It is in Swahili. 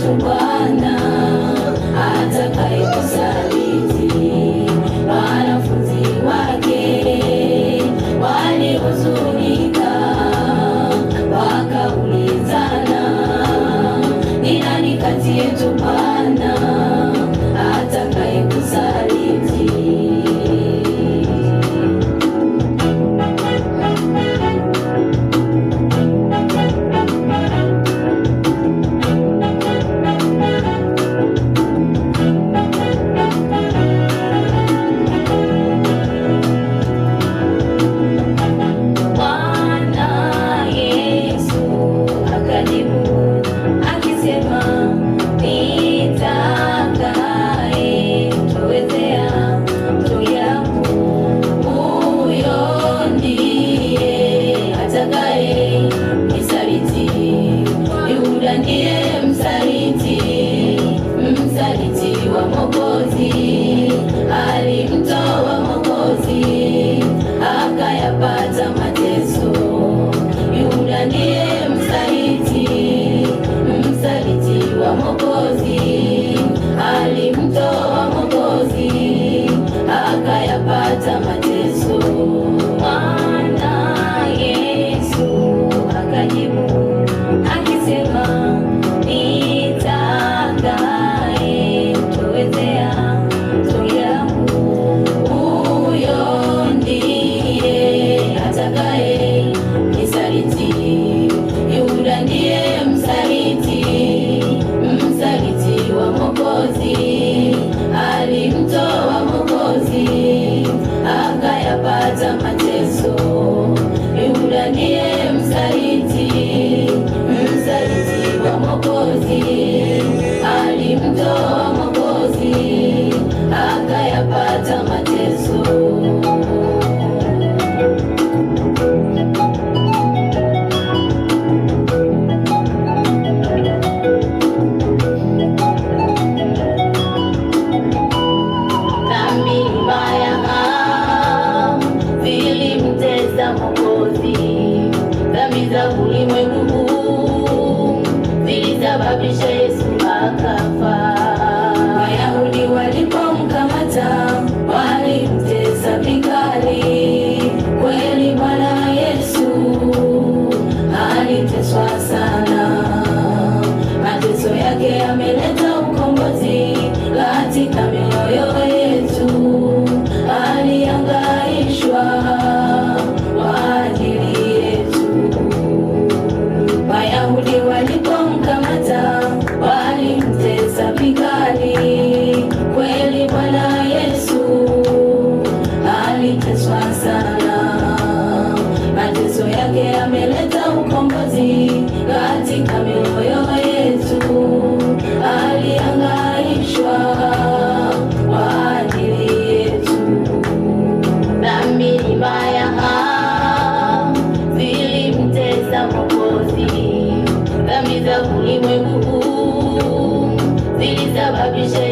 yetu Bwana atakayekusaliti. Wanafunzi wake walihuzunika, wakaulizana, ni nani kati yetu Bwana atakayekusaliti? Msaliti wa Mwokozi, alimtoa Mwokozi akayapata mateso. Yuda ndiye msaliti wa Mwokozi, alimtoa Mwokozi akayapata mateso. Bwana Yesu akajibu akisema, Yuda ndiye msaliti wa Mwokozi, alimtoa Mwokozi akayapata mateso. Yuda ndiye msaliti wa Mwokozi, alimtoa Mwokozi akayapata mateso. Dhambi za ulimwengu zilisababisha Yesu akafa. Wayahudi walipomkamata walimtesa vikali. Kweli Bwana Yesu aliteswa sana, mateso yake yameleta ukombozi katika mioyo yetu. Alihangaishwa kwa ajili yetu. Wayahudi walipomkamata walimtesa vikali. Kweli Bwana Yesu aliteswa sana, mateso yake yameleta ukombozi katika mioyo yetu. Alihangaishwa kwa ajili yetu. Dhambi ni mbaya zilimtesa Mwokozi. Dhambi za ulimwengu zilisababisha